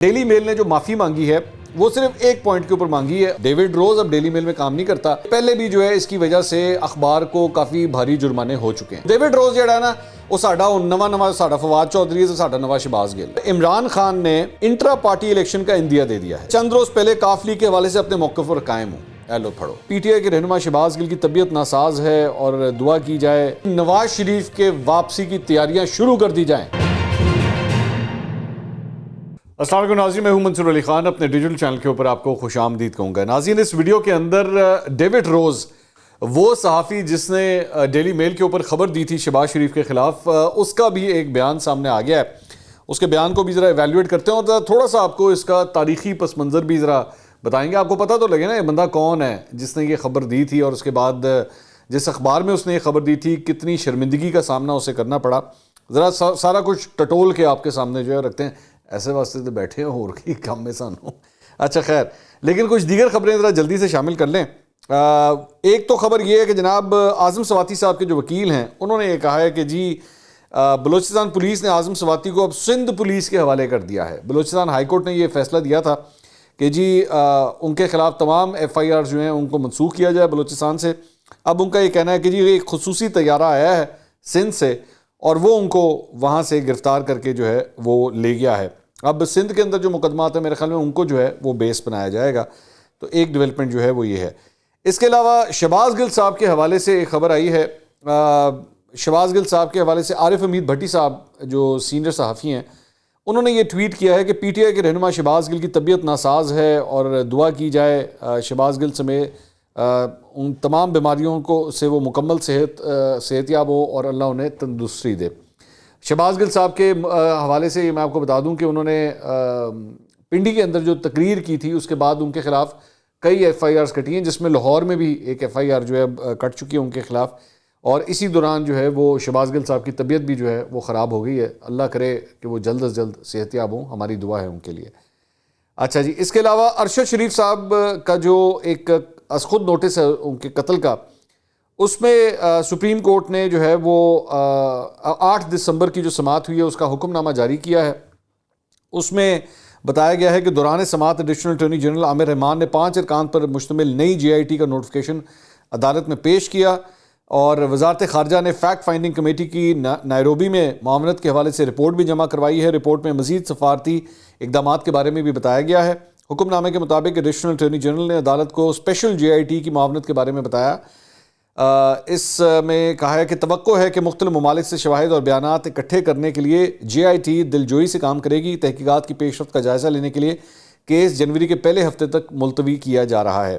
Daily Mail نے جو معافی مانگی ہے وہ صرف ایک پوائنٹ کے اوپر مانگی ہے. ڈیوڈ روز اب ڈیلی میل میں کام نہیں کرتا. پہلے بھی جو ہے اس کی وجہ سے اخبار کو کافی بھاری جرمانے ہو چکے ہیں. ڈیوڈ روز جڑا ہے نا وہ ساڈا نواں ساڈا فواد چودھری ہے، ساڈا نواں شہباز گل. عمران خان نے انٹرا پارٹی الیکشن کا اندیا دے دیا ہے. چند روز پہلے کاف لیگ کے حوالے سے اپنے موقف پر قائم ہوں. ایلو پڑھو. پی ٹی آئی کے رہنما شہباز گل کی طبیعت ناساز ہے اور دعا کی جائے نواز شریف کے واپسی کی تیاریاں شروع کر دی جائیں. السلام علیکم ناظرین، میں ہوں منصور علی خان. اپنے ڈیجیٹل چینل کے اوپر آپ کو خوش آمدید کہوں گا. ناظرین، اس ویڈیو کے اندر ڈیوڈ روز، وہ صحافی جس نے ڈیلی میل کے اوپر خبر دی تھی شہباز شریف کے خلاف، اس کا بھی ایک بیان سامنے آ گیا ہے. اس کے بیان کو بھی ذرا ایویلیویٹ کرتے ہیں اور تھوڑا سا آپ کو اس کا تاریخی پس منظر بھی ذرا بتائیں گے. آپ کو پتہ تو لگے نا یہ بندہ کون ہے جس نے یہ خبر دی تھی، اور اس کے بعد جس اخبار میں اس نے یہ خبر دی تھی کتنی شرمندگی کا سامنا اسے کرنا پڑا. ذرا سارا کچھ ٹٹول کے آپ کے سامنے جو ہے رکھتے ہیں. ایسے واسطے تو بیٹھے ہیں اور کی کم میں سانو. اچھا خیر، لیکن کچھ دیگر خبریں ذرا جلدی سے شامل کر لیں. ایک تو خبر یہ ہے کہ جناب اعظم سواتی صاحب کے جو وکیل ہیں انہوں نے یہ کہا ہے کہ جی بلوچستان پولیس نے اعظم سواتی کو اب سندھ پولیس کے حوالے کر دیا ہے. بلوچستان ہائی کورٹ نے یہ فیصلہ دیا تھا کہ جی ان کے خلاف تمام ایف آئی آر جو ہیں ان کو منسوخ کیا جائے بلوچستان سے. اب ان کا یہ کہنا ہے کہ جی ایک خصوصی طیارہ آیا ہے سندھ سے اور وہ ان کو وہاں سے گرفتار کر کے جو ہے وہ لے گیا ہے. اب سندھ کے اندر جو مقدمات ہیں میرے خیال میں ان کو جو ہے وہ بیس بنایا جائے گا. تو ایک ڈیولپمنٹ جو ہے وہ یہ ہے. اس کے علاوہ شہباز گل صاحب کے حوالے سے ایک خبر آئی ہے. شہباز گل صاحب کے حوالے سے عارف حمید بھٹی صاحب جو سینئر صحافی ہیں انہوں نے یہ ٹویٹ کیا ہے کہ پی ٹی آئی کے رہنما شہباز گل کی طبیعت ناساز ہے اور دعا کی جائے شہباز گل سمیت ان تمام بیماریوں کو سے وہ مکمل صحت یاب ہو اور اللہ انہیں تندرستی دے. شہباز گل صاحب کے حوالے سے میں آپ کو بتا دوں کہ انہوں نے پنڈی کے اندر جو تقریر کی تھی اس کے بعد ان کے خلاف کئی ایف آئی آرز کٹی ہیں، جس میں لاہور میں بھی ایک ایف آئی آر جو ہے کٹ چکی ہے ان کے خلاف. اور اسی دوران جو ہے وہ شہباز گل صاحب کی طبیعت بھی جو ہے وہ خراب ہو گئی ہے. اللہ کرے کہ وہ جلد از جلد صحت یاب ہوں، ہماری دعا ہے ان کے لیے. اچھا جی، اس کے علاوہ ارشد شریف صاحب کا جو ایک از خود نوٹس ہے ان کے قتل کا، اس میں سپریم کورٹ نے جو ہے وہ 8 دسمبر کی جو سماعت ہوئی ہے اس کا حکم نامہ جاری کیا ہے. اس میں بتایا گیا ہے کہ دوران سماعت ایڈیشنل اٹارنی جنرل عامر رحمان نے 5 ارکان پر مشتمل نئی جے آئی ٹی کا نوٹیفیکیشن عدالت میں پیش کیا، اور وزارت خارجہ نے فیکٹ فائنڈنگ کمیٹی کی نائروبی میں معاونت کے حوالے سے رپورٹ بھی جمع کروائی ہے. رپورٹ میں مزید سفارتی اقدامات کے بارے میں بھی بتایا گیا ہے. حکم نامے کے مطابق ایڈیشنل اٹارنی جنرل نے عدالت کو اسپیشل جے آئی ٹی کی معاونت کے بارے میں بتایا. اس میں کہا ہے کہ توقع ہے کہ مختلف ممالک سے شواہد اور بیانات اکٹھے کرنے کے لیے جے آئی ٹی دلجوئی سے کام کرے گی. تحقیقات کی پیش رفت کا جائزہ لینے کے لیے کیس جنوری کے پہلے ہفتے تک ملتوی کیا جا رہا ہے.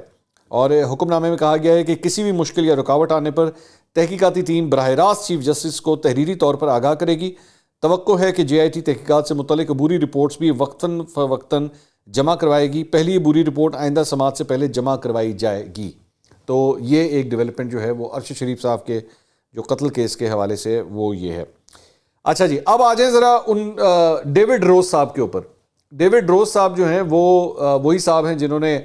اور حکم نامے میں کہا گیا ہے کہ کسی بھی مشکل یا رکاوٹ آنے پر تحقیقاتی ٹیم براہ راست چیف جسٹس کو تحریری طور پر آگاہ کرے گی. توقع ہے کہ جے آئی ٹی تحقیقات سے متعلق عبوری رپورٹس بھی وقتاً فوقتاً جمع کروائے گی. پہلی عبوری رپورٹ آئندہ سماعت سے پہلے جمع کروائی جائے گی. تو یہ ایک ڈیولپمنٹ جو ہے وہ ارشد شریف صاحب کے جو قتل کیس کے حوالے سے وہ یہ ہے. اچھا جی، اب آ جائیں ذرا ان ڈیوڈ روز صاحب کے اوپر. ڈیوڈ روز صاحب جو ہیں وہ وہی صاحب ہیں جنہوں نے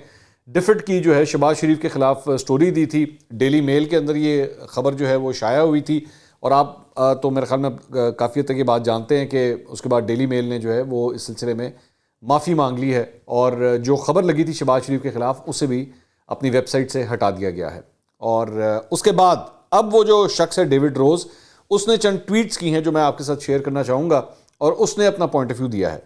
ڈفٹ کی جو ہے شہباز شریف کے خلاف سٹوری دی تھی. ڈیلی میل کے اندر یہ خبر جو ہے وہ شائع ہوئی تھی، اور آپ تو میرے خیال میں کافی حد تک یہ بات جانتے ہیں کہ اس کے بعد ڈیلی میل نے جو ہے وہ اس سلسلے میں معافی مانگ لی ہے، اور جو خبر لگی تھی شہباز شریف کے خلاف اسے بھی اپنی ویب سائٹ سے ہٹا دیا گیا ہے. اور اس کے بعد اب وہ جو شخص ہے ڈیوڈ روز، اس نے چند ٹویٹس کی ہیں جو میں آپ کے ساتھ شیئر کرنا چاہوں گا، اور اس نے اپنا پوائنٹ آف ویو دیا ہے.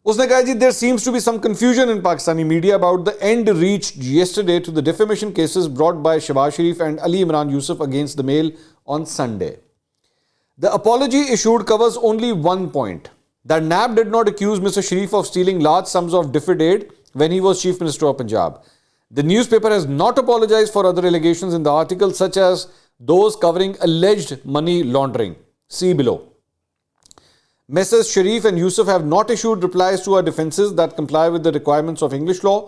اس نے کہا جی there seems to be some confusion in Pakistani media about the end reached yesterday to the defamation cases brought by Shehbaz Sharif and Ali Imran Yusuf against the Mail on Sunday. The apology issued covers only one point, that NAB did not accuse Mr. Sharif of stealing large sums of DFID aid when he was Chief Minister of Punjab. The newspaper has not apologized for other allegations in the article, such as those covering alleged money laundering. See below. Messrs. Sharif and Yusuf have not issued replies to our defences that comply with the requirements of English law.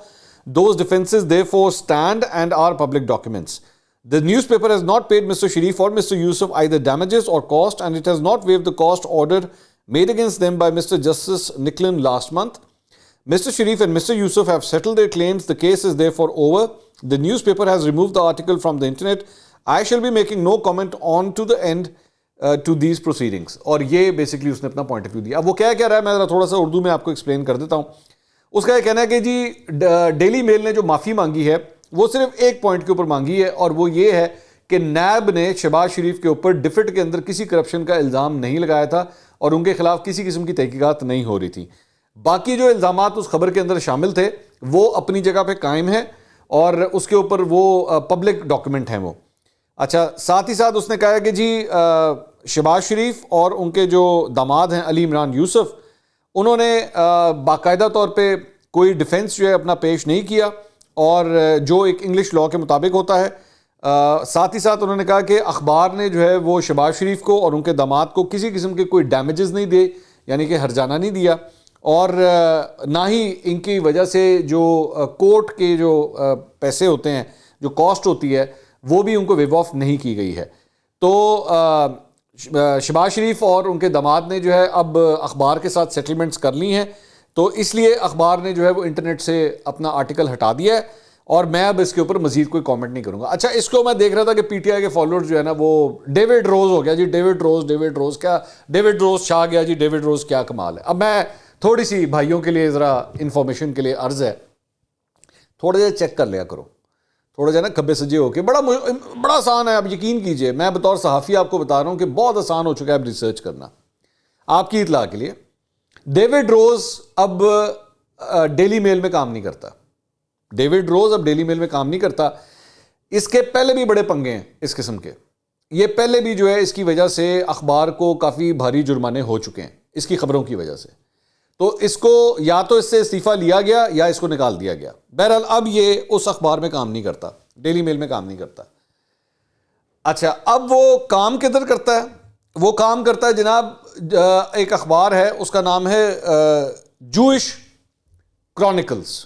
Those defences therefore stand and are public documents. The newspaper has not paid Mr. Sharif or Mr. Yusuf either damages or cost, and it has not waived the cost order made against them by Mr. Justice Nicklin last month. Mr. Sharif and Mr. Yusuf have settled their claims. The case is therefore over. The newspaper has removed the article from the internet. I shall be making no comment on to the end to these proceedings, اور یہ basically اس نے اپنا point of view دیا. اب وہ کیا کہہ رہا ہے میں ذرا تھوڑا سا اردو میں آپ کو ایکسپلین کر دیتا ہوں. اس کا یہ کہنا ہے کہ جی ڈیلی میل نے جو معافی مانگی ہے وہ صرف ایک پوائنٹ کے اوپر مانگی ہے, اور وہ یہ ہے کہ نیب نے شہباز شریف کے اوپر ڈفٹ کے اندر کسی کرپشن کا الزام نہیں لگایا تھا اور ان کے خلاف کسی قسم کی تحقیقات نہیں ہو رہی تھی. باقی جو الزامات اس خبر کے اندر شامل تھے وہ اپنی جگہ پہ قائم ہیں اور اس کے اوپر وہ پبلک ڈاکیومنٹ ہیں وہ. اچھا, ساتھ ہی ساتھ اس نے کہا ہے کہ جی شہباز شریف اور ان کے جو داماد ہیں علی عمران یوسف, انہوں نے باقاعدہ طور پہ کوئی ڈیفنس جو ہے اپنا پیش نہیں کیا, اور جو ایک انگلش لاء کے مطابق ہوتا ہے. ساتھ ہی ساتھ انہوں نے کہا کہ اخبار نے جو ہے وہ شہباز شریف کو اور ان کے داماد کو کسی قسم کے کوئی ڈیمیجز نہیں دیے, یعنی کہ ہرجانہ نہیں دیا, اور نہ ہی ان کی وجہ سے جو کورٹ کے جو پیسے ہوتے ہیں, جو کاسٹ ہوتی ہے, وہ بھی ان کو ویو آف نہیں کی گئی ہے. تو شہباز شریف اور ان کے داماد نے جو ہے اب اخبار کے ساتھ سیٹلمنٹس کر لی ہیں, تو اس لیے اخبار نے جو ہے وہ انٹرنیٹ سے اپنا آرٹیکل ہٹا دیا ہے, اور میں اب اس کے اوپر مزید کوئی کامنٹ نہیں کروں گا. اچھا, اس کو میں دیکھ رہا تھا کہ پی ٹی آئی کے فالوور جو ہے نا وہ ڈیوڈ روز ہو گیا جی, ڈیوڈ روز کیا, ڈیوڈ روز چھا گیا جی, ڈیوڈ روز کیا کمال ہے. اب میں تھوڑی سی بھائیوں کے لیے ذرا انفارمیشن کے لیے عرض ہے, تھوڑا جا چیک کر لیا کرو, تھوڑا جا نا کھبے سجے ہو کے. بڑا آسان ہے, آپ یقین کیجئے, میں بطور صحافی آپ کو بتا رہا ہوں کہ بہت آسان ہو چکا ہے اب ریسرچ کرنا. آپ کی اطلاع کے لیے, ڈیوڈ روز اب ڈیلی میل میں کام نہیں کرتا. ڈیوڈ روز اب ڈیلی میل میں کام نہیں کرتا. اس کے پہلے بھی بڑے پنگے ہیں اس قسم کے, یہ پہلے بھی جو ہے اس کی وجہ سے اخبار کو کافی بھاری جرمانے ہو چکے ہیں اس کی خبروں کی وجہ سے. تو اس کو یا تو اس سے استعفیٰ لیا گیا یا اس کو نکال دیا گیا. بہرحال اب یہ اس اخبار میں کام نہیں کرتا, ڈیلی میل میں کام نہیں کرتا. اچھا, اب وہ کام کدھر کرتا ہے؟ وہ کام کرتا ہے جناب, ایک اخبار ہے اس کا نام ہے جوئش کرونیکلز.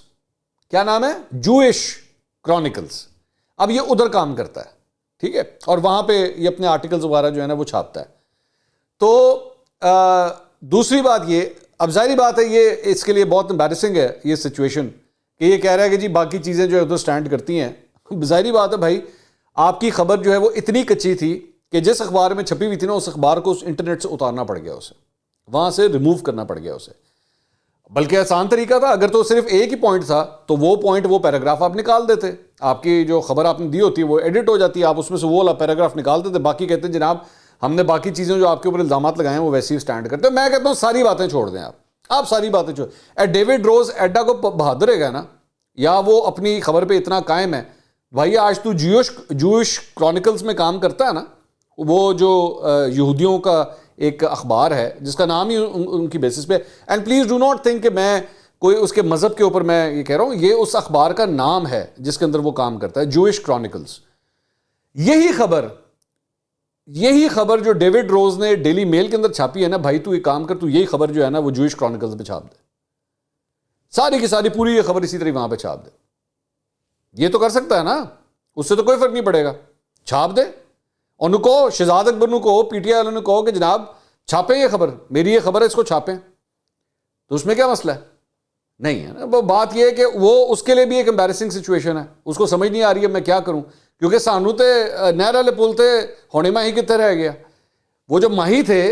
کیا نام ہے؟ Jewish chronicles. اب یہ ادھر کام کرتا ہے, ٹھیک ہے, اور وہاں پہ یہ اپنے آرٹیکلز وغیرہ جو ہے نا وہ چھاپتا ہے. تو دوسری بات یہ, اب ظاہری بات ہے یہ اس کے لیے بہت امبیرسنگ ہے یہ سچویشن کہ یہ کہہ رہا ہے کہ جی باقی چیزیں جو ہے ادھر سٹینڈ کرتی ہیں. ظاہری بات ہے بھائی, آپ کی خبر جو ہے وہ اتنی کچی تھی کہ جس اخبار میں چھپی ہوئی تھی نا اس اخبار کو اس انٹرنیٹ سے اتارنا پڑ گیا, اسے وہاں سے ریموو کرنا پڑ گیا اسے. بلکہ آسان طریقہ تھا, اگر تو صرف ایک ہی پوائنٹ تھا تو وہ پوائنٹ, وہ پیراگراف آپ نکال دیتے. آپ کی جو خبر آپ نے دی ہوتی ہے وہ ایڈٹ ہو جاتی ہے, آپ اس میں سے وہ والا پیراگراف نکال دیتے, باقی کہتے ہیں جناب ہم نے باقی چیزیں جو آپ کے اوپر الزامات لگائے ہیں وہ ویسے ہی سٹینڈ کرتے ہیں. میں کہتا ہوں ساری باتیں چھوڑ دیں آپ ساری باتیں چھوڑ. ڈیوڈ روز ایڈا کو بہادر ہے گا نا, یا وہ اپنی خبر پہ اتنا قائم ہے بھائی, آج تو جوئش کرونیکلز میں کام کرتا ہے نا, وہ جو یہودیوں کا ایک اخبار ہے جس کا نام ہی ان کی بیسس پہ. And please do not think کہ میں کوئی اس کے مذہب کے اوپر میں یہ کہہ رہا ہوں, یہ اس اخبار کا نام ہے جس کے اندر وہ کام کرتا ہے, جوئش کرونیکلز. یہی خبر جو ڈیوڈ روز نے ڈیلی میل کے اندر چھاپی ہے نا بھائی, تو ایک کام کر, تو یہی خبر جو ہے نا وہ جوئش کرونیکلز پہ چھاپ دے, ساری کی ساری پوری یہ خبر اسی طرح وہاں پہ چھاپ دے. یہ تو کر سکتا ہے نا, اس سے تو کوئی فرق نہیں پڑے گا, چھاپ دے. اور نو کہو, شہزاد اکبر نو کہو, پی ٹی آئی والوں نے کہو کہ جناب چھاپیں یہ خبر, میری یہ خبر ہے, اس کو چھاپیں, تو اس میں کیا مسئلہ ہے؟ نہیں ہے نا. بات یہ ہے کہ وہ اس کے لیے بھی ایک امبیرسنگ سچویشن ہے, اس کو سمجھ نہیں آ رہی ہے میں کیا کروں, کیونکہ سانو تے نہر والے پل تے ہونے ماہی کتنے رہ گیا. وہ جو ماہی تھے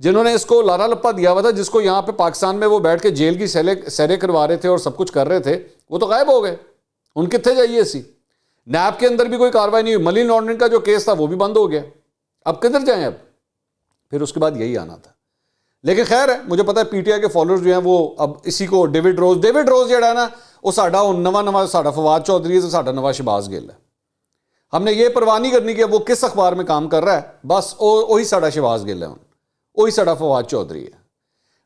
جنہوں نے اس کو لارا لپا دیا ہوا تھا, جس کو یہاں پہ پاکستان میں وہ بیٹھ کے جیل کی سیریں کروا رہے تھے اور سب کچھ کر رہے تھے, وہ تو غائب ہو گئے. ان کتنے جائیے اسی, نیب کے اندر بھی کوئی کاروائی نہیں ہوئی, منی لانڈرنگ کا جو کیس تھا وہ بھی بند ہو گیا. اب کدھر جائیں؟ اب پھر اس کے بعد یہی آنا تھا. لیکن خیر ہے, مجھے پتا ہے پی ٹی آئی کے فالوورز جو ہیں وہ اب اسی کو ڈیوڈ روز جڑا ہے نا, وہ ساڈا نواں ساڈا فواد چودھری ہے, ساڈا نواں شہباز گل ہے. ہم نے یہ پرواہ نہیں کرنی کہ وہ کس اخبار میں کام کر رہا ہے, بس وہی ساڈا شہباز گل ہے, وہی ساڈا فواد چودھری ہے.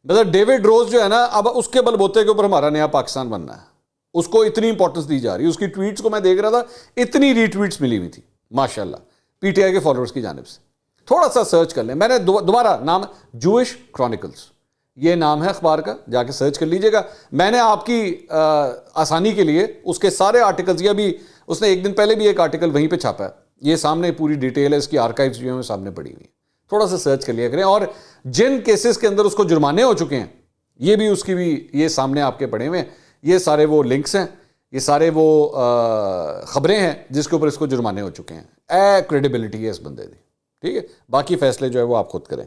مطلب ڈیوڈ روز جو ہے نا, اب اس کے بل بوتے کے اوپر ہمارا نیا پاکستان بننا ہے, اس کو اتنی امپورٹنس دی جا رہی ہے. اس کی ٹویٹس کو میں دیکھ رہا تھا, اتنی ری ٹویٹس ملی ہوئی تھی ماشاءاللہ پی ٹی آئی کے فالوورز کی جانب سے. تھوڑا سا سرچ کر لیں, میں نے دوبارہ نام جوئش کرونیکلز یہ نام ہے اخبار کا, جا کے سرچ کر لیجئے گا. میں نے آپ کی آسانی کے لیے اس کے سارے آرٹیکلز, یا بھی اس نے ایک دن پہلے بھی ایک آرٹیکل وہیں پہ چھاپا ہے, یہ سامنے پوری ڈیٹیل ہے, اس کی آرکائیوز جو ہیں سامنے پڑی ہوئی ہیں, تھوڑا سا سرچ کر لیا کریں. اور جن کیسز کے اندر اس کو جرمانے ہو چکے ہیں یہ بھی اس کی بھی یہ سامنے آپ کے پڑے ہوئے ہیں, یہ سارے وہ لنکس ہیں, یہ سارے وہ خبریں ہیں جس کے اوپر اس کو جرمانے ہو چکے ہیں. کریڈیبلٹی ہے اس بندے دی. ٹھیک ہے, باقی فیصلے جو ہے وہ آپ خود کریں.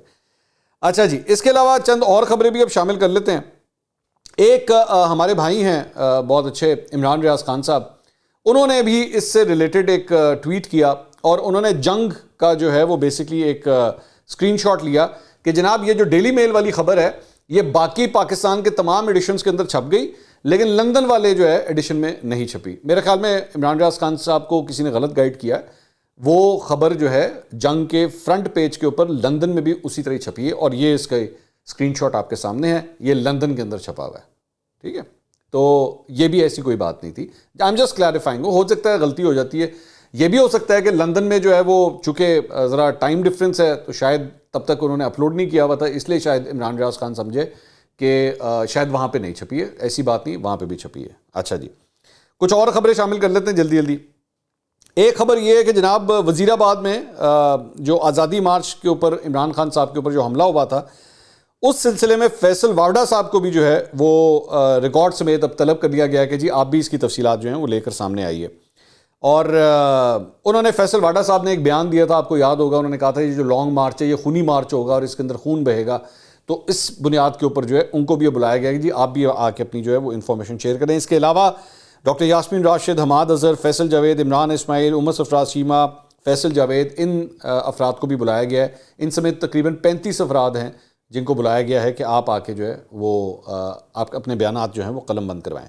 اچھا جی, اس کے علاوہ چند اور خبریں بھی اب شامل کر لیتے ہیں. ایک ہمارے بھائی ہیں بہت اچھے, عمران ریاض خان صاحب, انہوں نے بھی اس سے ریلیٹڈ ایک ٹویٹ کیا اور انہوں نے جنگ کا جو ہے وہ بیسکلی ایک اسکرین شاٹ لیا کہ جناب یہ جو ڈیلی میل والی خبر ہے یہ باقی پاکستان کے تمام ایڈیشنز کے اندر چھپ گئی لیکن لندن والے جو ہے ایڈیشن میں نہیں چھپی. میرے خیال میں عمران ریاض خان صاحب کو کسی نے غلط گائیڈ کیا ہے, وہ خبر جو ہے جنگ کے فرنٹ پیج کے اوپر لندن میں بھی اسی طرح چھپی ہے اور یہ اس کا اسکرین شاٹ آپ کے سامنے ہے, یہ لندن کے اندر چھپا ہوا ہے. ٹھیک ہے, تو یہ بھی ایسی کوئی بات نہیں تھی. آئی ایم جسٹ کلیریفائنگ, ہو سکتا ہے غلطی ہو جاتی ہے, یہ بھی ہو سکتا ہے کہ لندن میں جو ہے وہ چونکہ ذرا ٹائم ڈفرینس ہے تو شاید تب تک انہوں نے اپلوڈ نہیں کیا ہوا تھا, اس لیے شاید عمران ریاض خان سمجھے کہ شاید وہاں پہ نہیں چھپی ہے. ایسی بات نہیں, وہاں پہ بھی چھپی ہے. اچھا جی, کچھ اور خبریں شامل کر لیتے ہیں جلدی جلدی. ایک خبر یہ ہے کہ جناب وزیر آباد میں جو آزادی مارچ کے اوپر عمران خان صاحب کے اوپر جو حملہ ہوا تھا اس سلسلے میں فیصل وارڈا صاحب کو بھی جو ہے وہ ریکارڈ سمیت اب طلب کر لیا گیا کہ جی آپ بھی اس کی تفصیلات جو ہیں وہ لے کر سامنے آئیے. اور انہوں نے فیصل وارڈا صاحب نے ایک بیان دیا تھا, آپ کو یاد ہوگا, انہوں نے کہا تھا یہ جو لانگ مارچ ہے یہ خونی مارچ ہوگا اور اس کے اندر خون بہے گا, تو اس بنیاد کے اوپر جو ہے ان کو بھی بلایا گیا کہ جی آپ بھی آ کے اپنی جو ہے وہ انفارمیشن شیئر کریں. اس کے علاوہ ڈاکٹر یاسمین راشد, حماد اظہر, فیصل جاوید, عمران اسماعیل, عمر سرفراز شیما, فیصل جاوید, ان افراد کو بھی بلایا گیا ہے. ان سمیت تقریباً 35 افراد ہیں جن کو بلایا گیا ہے کہ آپ آ کے جو ہے وہ آپ اپنے بیانات جو ہیں وہ قلم بند کروائیں.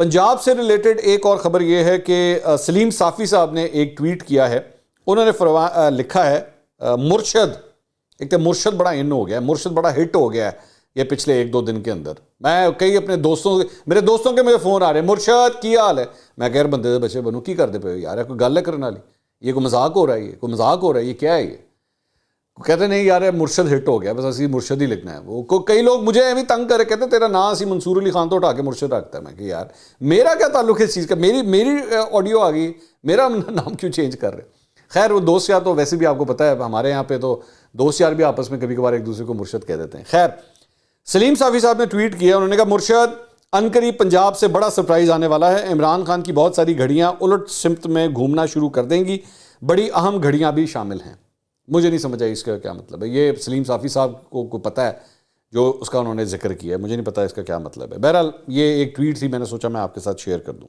پنجاب سے ریلیٹڈ ایک اور خبر یہ ہے کہ سلیم صافی صاحب نے ایک ٹویٹ کیا ہے, انہوں نے لکھا ہے مرشد, ایک تو مرشد بڑا ان ہو گیا ہے, مرشد بڑا ہٹ ہو گیا ہے یہ پچھلے 1-2 دن کے اندر. میں کئی اپنے میرے دوستوں کے مجھے فون آ رہے ہیں, مرشد کی حال ہے. میں کہہ رہا بندے دے بچے بنو کی کر دے پے یار, کوئی گل ہے کرنے والی, یہ کوئی مذاق ہو رہا ہے, کوئی مذاق ہو رہا ہے, یہ کیا ہے, یہ کہتے نہیں یار مرشد ہٹ ہو گیا, بس اسی مرشد ہی لکھنا ہے. وہ کئی لوگ مجھے ایویں تنگ کرے, کہتے تیرا نام اسی منصور علی خان تو اٹھا کے مرشد رکھتا ہے. میں کہ یار میرا کیا تعلق ہے اس چیز کا, میری آڈیو آ گئی, میرا نام کیوں چینج کر رہے. خیر وہ دوست یار تو ویسے بھی آپ کو پتہ ہے ہمارے یہاں پہ تو دوست یار بھی آپس میں کبھی کبھار ایک دوسرے کو مرشد کہہ دیتے ہیں. خیر سلیم صافی صاحب نے ٹویٹ کیا, انہوں نے کہا مرشد عنقریب پنجاب سے بڑا سرپرائز آنے والا ہے, عمران خان کی بہت ساری گھڑیاں الٹ سمت میں گھومنا شروع کر دیں گی, بڑی اہم گھڑیاں بھی شامل ہیں. مجھے نہیں سمجھ آئی اس کا کیا مطلب ہے, یہ سلیم صافی صاحب کو پتہ ہے جو اس کا انہوں نے ذکر کیا ہے, مجھے نہیں پتہ اس کا کیا مطلب ہے. بہرحال یہ ایک ٹویٹ تھی, میں نے سوچا میں آپ کے ساتھ شیئر کر دوں.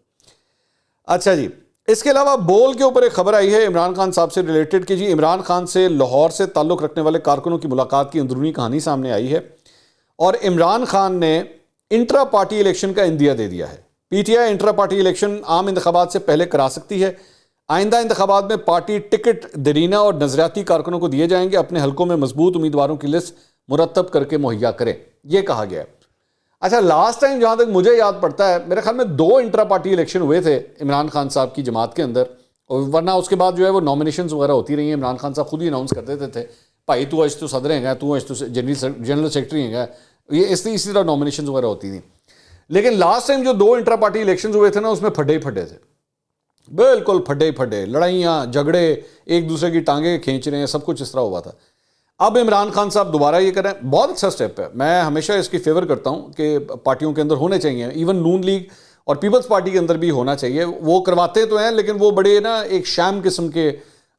اچھا جی, اس کے علاوہ بول کے اوپر ایک خبر آئی ہے عمران خان صاحب سے ریلیٹڈ کہ جی عمران خان سے لاہور سے تعلق رکھنے والے کارکنوں کی ملاقات کی اندرونی کہانی سامنے آئی ہے اور عمران خان نے انٹرا پارٹی الیکشن کا عندیہ دے دیا ہے. P T I intra party election عام انتخابات سے پہلے کرا سکتی ہے. آئندہ انتخابات میں پارٹی ٹکٹ دیرینہ اور نظریاتی کارکنوں کو دیے جائیں گے, اپنے حلقوں میں مضبوط امیدواروں کی لسٹ مرتب کر کے مہیا کریں, یہ کہا گیا ہے. اچھا لاسٹ ٹائم جہاں تک مجھے یاد پڑتا ہے میرے خیال میں 2 انٹرا پارٹی الیکشن ہوئے تھے عمران خان صاحب کی جماعت کے اندر, اور ورنہ اس کے بعد جو ہے وہ نامینیشنز وغیرہ ہوتی رہی ہیں. عمران خان صاحب خود ہی اناؤنس کر دیتے تھے بھائی تو اج تو صدر ہیں گا, تو اج تو جنرل سیکرٹری ہیں گا, یہ اسی طرح نامینیشنز وغیرہ ہوتی تھیں. لیکن لاسٹ ٹائم جو 2 انٹرا پارٹی الیکشنز ہوئے تھے نا, اس میں پھڈے ہی پھڈے تھے, بالکل پھڈے ہی پھڈے, لڑائیاں جھگڑے, ایک دوسرے کی ٹانگیں کھینچ رہے ہیں, سب کچھ اس طرح ہوا تھا. اب عمران خان صاحب دوبارہ یہ کریں, بہت اچھا سٹیپ ہے, میں ہمیشہ اس کی فیور کرتا ہوں کہ پارٹیوں کے اندر ہونے چاہیے, ایون نون لیگ اور پیپلز پارٹی کے اندر بھی ہونا چاہیے. وہ کرواتے تو ہیں لیکن وہ بڑے نا ایک شام قسم کے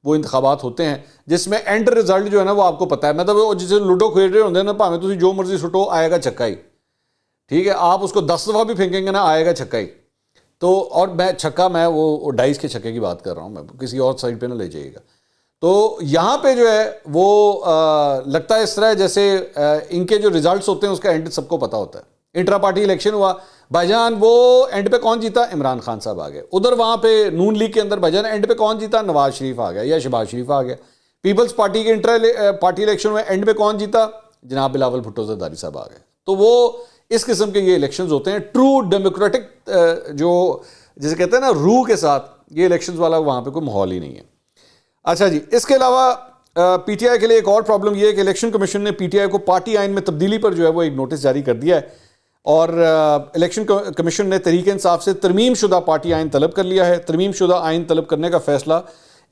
وہ انتخابات ہوتے ہیں جس میں اینڈ رزلٹ جو ہے نا وہ آپ کو پتہ ہے, مطلب جسے لوڈو کھیل رہے ہوتے ہیں نا, پاویں تسی جو مرضی سٹو آئے گا چھکا ہی. ٹھیک ہے, آپ اس کو 10 دفعہ بھی پھینکیں گے نا آئے گا چھکا ہی. تو اور میں وہ ڈائس کے چھکے کی بات کر رہا ہوں, میں کسی اور سائڈ پہ نہ لے جائیے گا. تو یہاں پہ جو ہے وہ لگتا ہے اس طرح جیسے ان کے جو ریزلٹس ہوتے ہیں اس کا اینڈ سب کو پتہ ہوتا ہے. انٹرا پارٹی الیکشن ہوا, بھائی جان وہ اینڈ پہ کون جیتا, عمران خان صاحب آ گئے. ادھر وہاں پہ نون لیگ کے اندر بھائی جان اینڈ پہ کون جیتا, نواز شریف آ گیا یا شہباز شریف آ گیا. پیپلز پارٹی کے انٹرا پارٹی الیکشن میں اینڈ پہ کون جیتا, جناب بلاول بھٹو زرداری صاحب آ گئے. تو وہ اس قسم کے یہ الیکشنز ہوتے ہیں ٹرو ڈیموکریٹک, جو جسے کہتے ہیں نا روح کے ساتھ, یہ الیکشنز والا وہاں پہ کوئی ماحول ہی نہیں ہے. اچھا جی, اس کے علاوہ پی ٹی آئی کے لیے ایک اور پرابلم یہ ہے کہ الیکشن کمیشن نے پی ٹی آئی کو پارٹی آئین میں تبدیلی پر جو ہے وہ ایک نوٹس جاری کر دیا ہے, اور الیکشن کمیشن نے تحریک انصاف سے ترمیم شدہ پارٹی آئین طلب کر لیا ہے. ترمیم شدہ آئین طلب کرنے کا فیصلہ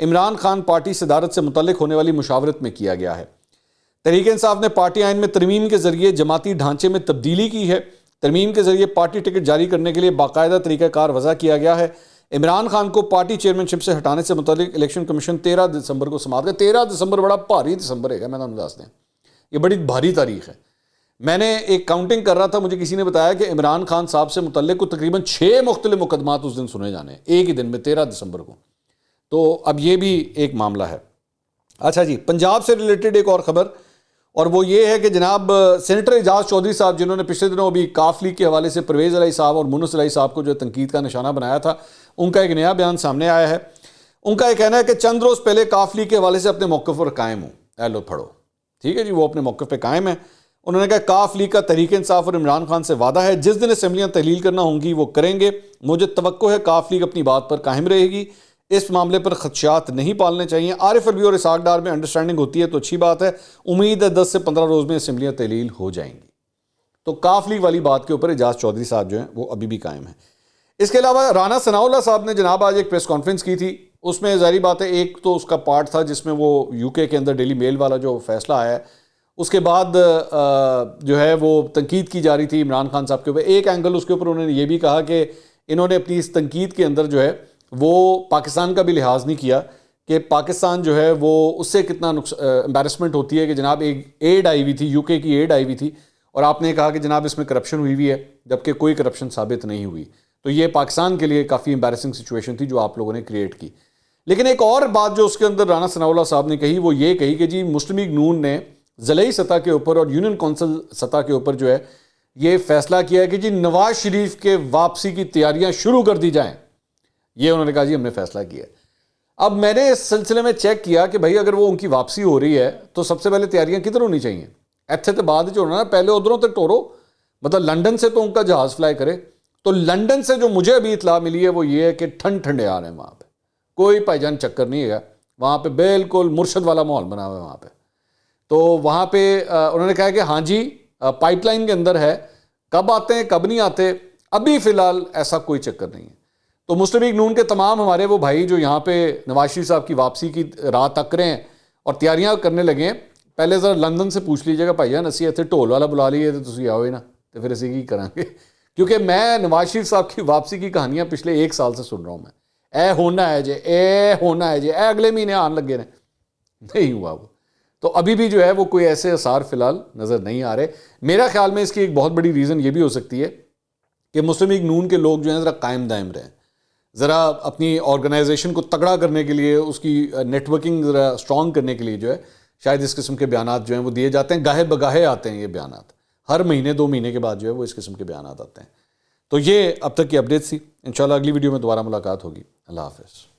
عمران خان پارٹی صدارت سے متعلق ہونے والی مشاورت میں کیا گیا ہے. تحریک انصاف نے پارٹی آئین میں ترمیم کے ذریعے جماعتی ڈھانچے میں تبدیلی کی ہے. ترمیم کے ذریعے پارٹی ٹکٹ جاری کرنے کے لیے باقاعدہ طریقہ کار وضع کیا گیا ہے. عمران خان کو پارٹی چیئرمین شپ سے ہٹانے سے متعلق الیکشن کمیشن 13 دسمبر کو سماعت کا 13 دسمبر بڑا بھاری دسمبر ہے میں تمہیں دس دیں یہ بڑی بھاری تاریخ ہے. میں نے ایک کاؤنٹنگ کر رہا تھا, مجھے کسی نے بتایا کہ عمران خان صاحب سے متعلق کو تقریباً 6 مختلف مقدمات اس دن سنے جانے ہیں ایک ہی دن میں 13 دسمبر کو. تو اب یہ بھی ایک معاملہ ہے. اچھا جی, پنجاب سے ریلیٹڈ ایک اور خبر, اور وہ یہ ہے کہ جناب سینیٹر اعجاز چودھری صاحب جنہوں نے پچھلے دنوں ابھی کاف لیگ کے حوالے سے پرویز علیہ صاحب اور مونس علیہ صاحب کو جو تنقید کا نشانہ بنایا تھا, ان کا ایک نیا بیان سامنے آیا ہے. ان کا یہ کہنا ہے کہ چند روز پہلے کاف لیگ کے حوالے سے اپنے موقف پر قائم ہوں. اے لو پڑھو, ٹھیک ہے جی, وہ اپنے موقف پہ قائم ہیں. انہوں نے کہا کاف لیگ کا تحریک انصاف اور عمران خان سے وعدہ ہے جس دن اسمبلیاں تحلیل کرنا ہوں گی وہ کریں گے. مجھے توقع ہے کاف لیگ اپنی بات پر قائم رہے گی, اس معاملے پر خدشات نہیں پالنے چاہیے. عارف الوی اور اسحاق ڈار میں انڈرسٹینڈنگ ہوتی ہے تو اچھی بات ہے, امید ہے 10 سے 15 روز میں اسمبلیاں تحلیل ہو جائیں گی. تو کاف لیگ والی بات کے اوپر اعجاز چودھری صاحب جو ہیں وہ ابھی بھی قائم ہیں. اس کے علاوہ رانا ثناءاللہ صاحب نے جناب آج ایک پریس کانفرنس کی تھی. اس میں ظاہری بات ہے ایک تو اس کا پارٹ تھا جس میں وہ یو کے اندر ڈیلی میل والا جو فیصلہ آیا ہے, اس کے بعد جو ہے وہ تنقید کی جا رہی تھی عمران خان صاحب کے اوپر. ایک اینگل اس کے اوپر انہوں نے یہ بھی کہا کہ انہوں نے اپنی اس تنقید کے اندر جو ہے وہ پاکستان کا بھی لحاظ نہیں کیا کہ پاکستان جو ہے وہ اس سے کتنا امبیرسمنٹ ہوتی ہے کہ جناب ایک ایڈ آئی ہوئی تھی, یو کے کی ایڈ آئی ہوئی تھی, اور آپ نے کہا کہ جناب اس میں کرپشن ہوئی ہوئی ہے جبکہ کوئی کرپشن ثابت نہیں ہوئی. تو یہ پاکستان کے لیے کافی امبیرسنگ سچویشن تھی جو آپ لوگوں نے کریٹ کی. لیکن ایک اور بات جو اس کے اندر رانا ثناءاللہ صاحب نے کہی وہ یہ کہی کہ جی مسلم لیگ نون نے ضلعی سطح کے اوپر اور یونین کونسل سطح کے اوپر جو ہے یہ فیصلہ کیا ہے کہ جی نواز شریف کے واپسی کی تیاریاں شروع کر دی جائیں. یہ انہوں نے کہا جی ہم نے فیصلہ کیا. اب میں نے اس سلسلے میں چیک کیا کہ بھائی اگر وہ ان کی واپسی ہو رہی ہے تو سب سے پہلے تیاریاں کدھر ہونی چاہیے؟ ایتھے تو بعد جو ہونا نا, پہلے ادھروں تک ٹورو, مطلب لنڈن سے تو ان کا جہاز فلائی کرے. تو لنڈن سے جو مجھے ابھی اطلاع ملی ہے وہ یہ ہے کہ ٹھنڈے آ رہے ہیں وہاں پہ, کوئی بھائی جان چکر نہیں ہے وہاں پہ, بالکل مرشد والا ماحول بنا ہوا ہے وہاں پہ. تو وہاں پہ انہوں نے کہا کہ ہاں جی پائپ لائن کے اندر ہے, کب آتے ہیں کب نہیں آتے ابھی فی الحال ایسا کوئی چکر نہیں ہے. تو مسلم لیگ نون کے تمام ہمارے وہ بھائی جو یہاں پہ نواز شریف صاحب کی واپسی کی راہ تک رہے ہیں اور تیاریاں کرنے لگے ہیں, پہلے ذرا لندن سے پوچھ لیجیے گا بھائی جان اسی اتنے ڈھول والا بلا لیے تو تسی آؤ ہی نا, تو پھر اسی کی کریں گے. کیونکہ میں نواز شریف صاحب کی واپسی کی کہانیاں پچھلے 1 سال سے سن رہا ہوں میں, اے ہونا ہے جے, اے ہونا ہے جے, اے اگلے مہینے آن لگے رہے, نہیں ہوا وہ. تو ابھی بھی جو ہے وہ کوئی ایسے آثار فی الحال نظر نہیں آ رہے. میرا خیال میں اس کی ایک بہت بڑی ریزن یہ بھی ہو سکتی ہے کہ مسلم لیگ نون کے لوگ جو ہیں ذرا قائم دائم رہیں, ذرا اپنی آرگنائزیشن کو تگڑا کرنے کے لیے, اس کی نیٹ ورکنگ ذرا اسٹرانگ کرنے کے لیے جو ہے شاید اس قسم کے بیانات جو ہیں وہ دیے جاتے ہیں. گاہے بگاہے آتے ہیں یہ بیانات, ہر مہینے 2 مہینے کے بعد جو ہے وہ اس قسم کے بیانات آتے ہیں. تو یہ اب تک کی اپڈیٹ تھی. انشاءاللہ اگلی ویڈیو میں دوبارہ ملاقات ہوگی. اللہ حافظ.